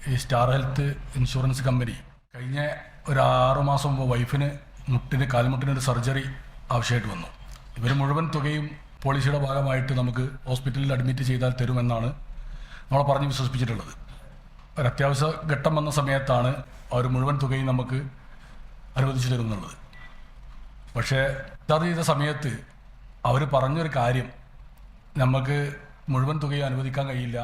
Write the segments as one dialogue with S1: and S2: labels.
S1: ഈ star health insurance company കഴിഞ്ഞ ഒരു 6 മാസം മുമ്പ് വൈഫിന് കാൽമുട്ടിനൊരു സർജറി ആവശ്യമായിട്ട് വന്നു. ഇവർ മുഴുവൻ തുകയും പോളിസിയുടെ ഭാഗമായിട്ട് നമുക്ക് ഹോസ്പിറ്റലിൽ അഡ്മിറ്റ് ചെയ്താൽ തരുമെന്നാണ് നമ്മളെ പറഞ്ഞ് വിശ്വസിപ്പിച്ചിട്ടുള്ളത്. ഒരു അത്യാവശ്യ ഘട്ടം വന്ന സമയത്താണ് അവർ മുഴുവൻ തുകയും നമുക്ക് അനുവദിച്ചു തരുമെന്നുള്ളത്. പക്ഷേ അത് ചെയ്ത സമയത്ത് അവർ പറഞ്ഞൊരു കാര്യം, നമുക്ക് മുഴുവൻ തുകയും അനുവദിക്കാൻ കഴിയില്ല,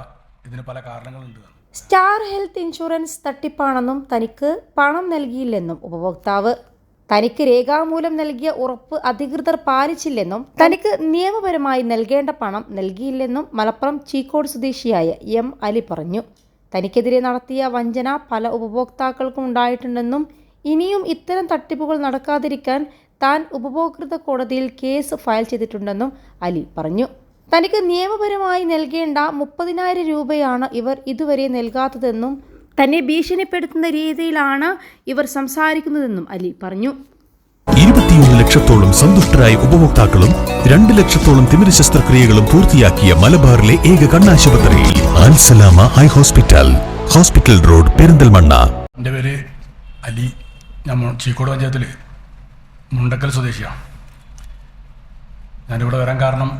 S1: ഇതിന് പല കാരണങ്ങളുണ്ട്.
S2: സ്റ്റാർ ഹെൽത്ത് ഇൻഷുറൻസ് തട്ടിപ്പാണെന്നും തനിക്ക് പണം നൽകിയില്ലെന്നും ഉപഭോക്താവ്, തനിക്ക് രേഖാമൂലം നൽകിയ ഉറപ്പ് അധികൃതർ പാലിച്ചില്ലെന്നും തനിക്ക് നിയമപരമായി നൽകേണ്ട പണം നൽകിയില്ലെന്നും മലപ്പുറം ചീക്കോട് സ്വദേശിയായ എം അലി പറഞ്ഞു. തനിക്കെതിരെ നടത്തിയ വഞ്ചന പല ഉപഭോക്താക്കൾക്കും ഉണ്ടായിട്ടുണ്ടെന്നും ഇനിയും ഇത്തരം തട്ടിപ്പുകൾ നടക്കാതിരിക്കാൻ താൻ ഉപഭോക്തൃ കോടതിയിൽ കേസ് ഫയൽ ചെയ്തിട്ടുണ്ടെന്നും അലി പറഞ്ഞു. തനിക്ക് നിയമപരമായി നൽകേണ്ട 30,000 രൂപയാണ് ഇവർ ഇതുവരെ നൽകാത്തതെന്നും തന്നെ ഭീഷണിപ്പെടുത്തുന്ന രീതിയിലാണ് ഇവർ സംസാരിക്കുന്നതെന്നും അലി പറഞ്ഞു.
S3: 21 ലക്ഷത്തോളം സന്തുഷ്ടരായ ഉപഭോക്താക്കളും 2 ലക്ഷത്തോളം തിമിര ശസ്ത്രക്രിയകളും പൂർത്തിയാക്കിയ മലബാറിലെ ഏക കണ്ണാശുപത്രി Al Salama high hospital, hospital road, Perinthalmanna.
S1: എൻ്റെ പേര് അലി. ഞാൻ ചീക്കോട് പഞ്ചായത്തിൽ മുണ്ടക്കൽ സ്വദേശിയാണ്. ഞാനിവിടെ വരാൻ കാരണം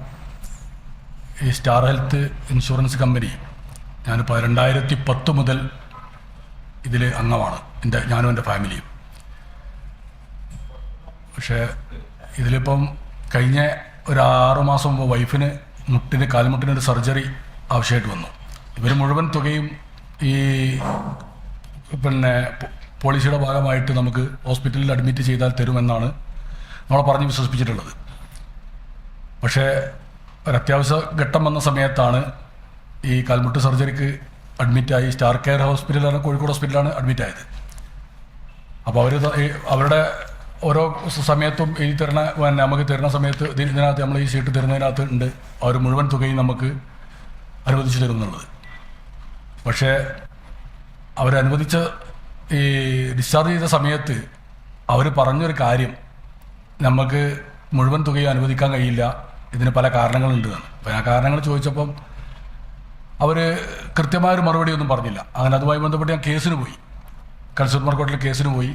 S1: ഈ സ്റ്റാർ ഹെൽത്ത് ഇൻഷുറൻസ് കമ്പനി ഞാൻ 2010 മുതൽ ഇതിൽ അംഗമാണ്, ഞാനും എൻ്റെ ഫാമിലിയും. പക്ഷേ ഇതിലിപ്പം കഴിഞ്ഞ ഒരു 6 മാസം മുമ്പ് വൈഫിന് കാൽമുട്ടിനൊരു സർജറി ആവശ്യമായിട്ട് വന്നു. ഇവർ മുഴുവൻ തുകയും ഈ പോളിസിയുടെ ഭാഗമായിട്ട് നമുക്ക് ഹോസ്പിറ്റലിൽ അഡ്മിറ്റ് ചെയ്താൽ തരുമെന്നാണ് നമ്മളെ പറഞ്ഞ് വിശ്വസിപ്പിച്ചിട്ടുള്ളത്. പക്ഷേ ഒരു അത്യാവശ്യ ഘട്ടം വന്ന സമയത്താണ് ഈ കാൽമുട്ട് സർജറിക്ക് അഡ്മിറ്റായി സ്റ്റാർ കെയർ ഹോസ്പിറ്റലാണ്, കോഴിക്കോട് ഹോസ്പിറ്റലാണ് അഡ്മിറ്റായത്. അപ്പോൾ അവരുടെ ഓരോ സമയത്തും ഈ നമുക്ക് തരുന്ന സമയത്ത് ഇതിനകത്ത് നമ്മൾ ഈ സീറ്റ് തരുന്നതിനകത്ത് ഉണ്ട് അവർ മുഴുവൻ തുകയും നമുക്ക് അനുവദിച്ചു തരുമെന്നുള്ളത്. പക്ഷേ അവരനുവദിച്ച ഈ ഡിസ്ചാർജ് ചെയ്ത സമയത്ത് അവർ പറഞ്ഞൊരു കാര്യം, നമുക്ക് മുഴുവൻ തുകയും അനുവദിക്കാൻ കഴിയില്ല, ഇതിന് പല കാരണങ്ങളുണ്ട്. അപ്പോൾ ആ കാരണങ്ങൾ ചോദിച്ചപ്പം അവർ കൃത്യമായൊരു മറുപടി ഒന്നും പറഞ്ഞില്ല. അങ്ങനെ അതുമായി ബന്ധപ്പെട്ട് ഞാൻ കേസിന് പോയി, കൺസ്യൂമർ കോർട്ടിൽ കേസിന് പോയി.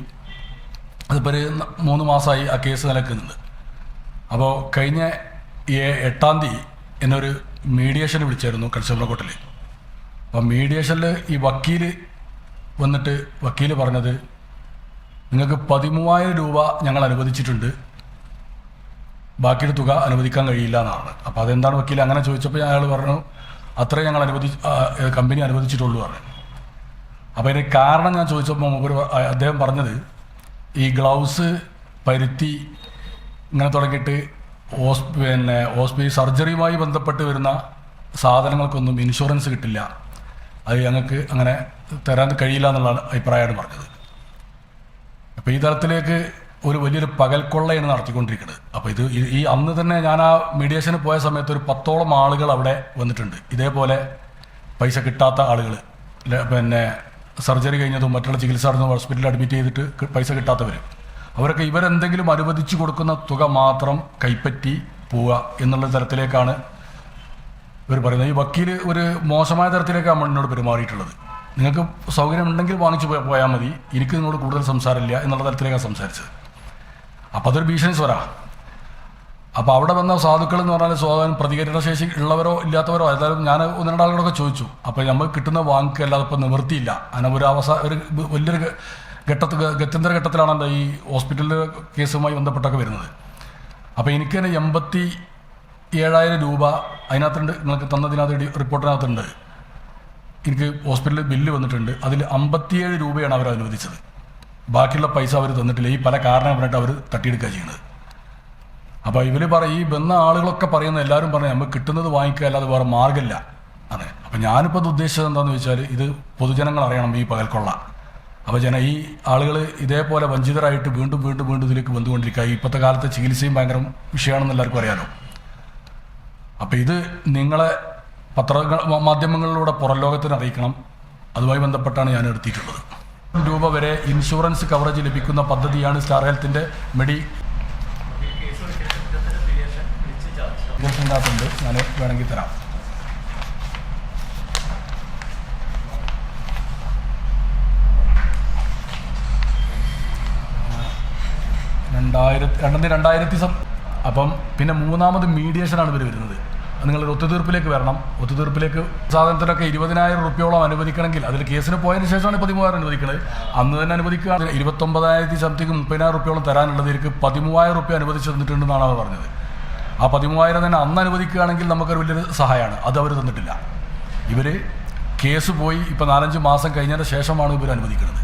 S1: അതിപ്പോൾ 3 മാസമായി ആ കേസ് നിലനിൽക്കുന്നുണ്ട്. അപ്പോൾ കഴിഞ്ഞ 8-ാം തീയതി എന്നൊരു മീഡിയേഷന് വിളിച്ചായിരുന്നു കൺസ്യൂമർ കോർട്ടിൽ. അപ്പോൾ മീഡിയേഷനിൽ ഈ വക്കീൽ പറഞ്ഞത്, നിങ്ങൾക്ക് 13,000 രൂപ ഞങ്ങൾ അനുവദിച്ചിട്ടുണ്ട്, ബാക്കിയുടെ തുക അനുവദിക്കാൻ കഴിയില്ല എന്നാണ്. അപ്പോൾ അതെന്താണ് വക്കീൽ അങ്ങനെ ചോദിച്ചപ്പോൾ അയാൾ പറഞ്ഞു, അത്രയും ഞങ്ങൾ കമ്പനി അനുവദിച്ചിട്ടുള്ളൂ പറഞ്ഞു. അപ്പോൾ അതിന് കാരണം ഞാൻ ചോദിച്ചപ്പോൾ അദ്ദേഹം പറഞ്ഞത്, ഈ ഗ്ലൗസ്, പരുത്തി ഇങ്ങനെ തുടങ്ങിയിട്ട് സർജറിയുമായി ബന്ധപ്പെട്ട് വരുന്ന സാധനങ്ങൾക്കൊന്നും ഇൻഷുറൻസ് കിട്ടില്ല, അത് ഞങ്ങൾക്ക് അങ്ങനെ തരാൻ കഴിയില്ല എന്നുള്ള അഭിപ്രായമാണ് പറഞ്ഞത്. അപ്പോൾ ഈ തരത്തിലേക്ക് ഒരു വലിയൊരു പകൽക്കൊള്ളയാണ് നടത്തിക്കൊണ്ടിരിക്കുന്നത്. അപ്പോൾ ഈ അന്ന് തന്നെ ഞാൻ ആ മീഡിയേഷന് പോയ സമയത്ത് ഒരു 10ഓളം ആളുകൾ അവിടെ വന്നിട്ടുണ്ട്, ഇതേപോലെ പൈസ കിട്ടാത്ത ആളുകൾ, സർജറി കഴിഞ്ഞതും മറ്റുള്ള ചികിത്സ നടന്നതും ഹോസ്പിറ്റലിൽ അഡ്മിറ്റ് ചെയ്തിട്ട് പൈസ കിട്ടാത്തവർ. അവരൊക്കെ ഇവരെന്തെങ്കിലും അനുവദിച്ചു കൊടുക്കുന്ന തുക മാത്രം കൈപ്പറ്റി പോവുക എന്നുള്ള തരത്തിലേക്കാണ് ഇവർ പറയുന്നത്. ഈ വക്കീൽ ഒരു മോശമായ തരത്തിലേക്കാണ് എന്നോട് പെരുമാറിയിട്ടുള്ളത്. നിങ്ങൾക്ക് സൗകര്യമുണ്ടെങ്കിൽ വാങ്ങിച്ചു പോയാൽ മതി, എനിക്ക് നിങ്ങളോട് കൂടുതൽ സംസാരമില്ല എന്നുള്ള തരത്തിലേക്കാണ് സംസാരിച്ചത്. അപ്പോൾ അതൊരു ഭീഷണി സ്വരാ. അപ്പോൾ അവിടെ വന്ന സാധുക്കൾ എന്ന് പറഞ്ഞാൽ സ്വാഭാവികം പ്രതികരണ ശേഷി ഉള്ളവരോ ഇല്ലാത്തവരോ, ഏതായാലും ഞാൻ 1-2 ആളുകളൊക്കെ ചോദിച്ചു. അപ്പോൾ നമുക്ക് കിട്ടുന്ന വാങ്ങിക്കുക അല്ലാതെ ഇപ്പോൾ നിവൃത്തിയില്ല. അങ്ങനെ ഒരു വലിയൊരു ഗത്യന്തര ഘട്ടത്തിലാണല്ലോ ഈ ഹോസ്പിറ്റലിൽ കേസുമായി ബന്ധപ്പെട്ടൊക്കെ വരുന്നത്. അപ്പോൾ എനിക്ക് തന്നെ 87,000 രൂപ അതിനകത്തുണ്ട്, നിങ്ങൾക്ക് തന്നതിനകത്ത് റിപ്പോർട്ടിനകത്തുണ്ട്. എനിക്ക് ഹോസ്പിറ്റലിൽ ബില്ല് വന്നിട്ടുണ്ട്, അതിൽ 57 രൂപയാണ് അവർ അനുവദിച്ചത്. ബാക്കിയുള്ള പൈസ അവർ തന്നിട്ടില്ല. ഈ പല കാരണം പറഞ്ഞിട്ട് അവർ തട്ടിയെടുക്കുക ചെയ്യുന്നത്. അപ്പോൾ ഇവർ ഈ വന്ന ആളുകളൊക്കെ പറയുന്ന എല്ലാവരും പറഞ്ഞാൽ നമുക്ക് കിട്ടുന്നത് വാങ്ങിക്കുക അല്ലാതെ വേറെ മാർഗ്ഗമില്ല അതെ. അപ്പോൾ ഞാനിപ്പോൾ ഇത് ഉദ്ദേശിച്ചത് എന്താണെന്ന് വെച്ചാൽ, ഇത് പൊതുജനങ്ങൾ അറിയണം ഈ പകൽക്കൊള്ള. അപ്പോൾ ഈ ആളുകൾ ഇതേപോലെ വഞ്ചിതരായിട്ട് വീണ്ടും വീണ്ടും വീണ്ടും ഇതിലേക്ക് വന്നുകൊണ്ടിരിക്കുക. ഇപ്പോഴത്തെ കാലത്തെ ചികിത്സയും ഭയങ്കര വിഷയമാണെന്ന് എല്ലാവർക്കും അറിയാലോ. അപ്പോൾ ഇത് നിങ്ങളെ മാധ്യമങ്ങളിലൂടെ പുറം ലോകത്തിന് അറിയിക്കണം. അതുമായി ബന്ധപ്പെട്ടാണ് ഞാൻ എടുത്തിട്ടുള്ളത്. രൂപ വരെ ഇൻഷുറൻസ് കവറേജ് ലഭിക്കുന്ന പദ്ധതിയാണ് സ്റ്റാർ ഹെൽത്തിൻ്റെ ണ്ട്. ഞാൻ വേണമെങ്കിൽ തരാം. 2000 അപ്പം പിന്നെ മൂന്നാമത് മീഡിയേഷനാണ് ഇവർ വരുന്നത്. നിങ്ങളൊരു ഒത്തുതീർപ്പിലേക്ക് വരണം. ഒത്തുതീർപ്പിലേക്ക് സാധനത്തിനൊക്കെ 20,000 റുപ്യോളം അനുവദിക്കണമെങ്കിൽ അതിൽ കേസിന് പോയതിനു ശേഷമാണ് 13,000 അനുവദിക്കുന്നത്. അന്ന് തന്നെ അനുവദിക്കുക 29,000 സംതിങ് 30,000 റുപ്യോളം തരാനുള്ളത് ഇവർക്ക് 13,000 റുപ്യ അനുവദിച്ച് തന്നിട്ടുണ്ടെന്നാണ് അവർ പറഞ്ഞത്. ആ 13,000 തന്നെ അന്ന് അനുവദിക്കുകയാണെങ്കിൽ നമുക്കൊരു വലിയൊരു സഹായമാണ്. അത് അവർ തന്നിട്ടില്ല. ഇവർ കേസ് പോയി ഇപ്പോൾ 4-5 മാസം കഴിഞ്ഞതിന് ശേഷമാണ് ഇവർ അനുവദിക്കുന്നത്.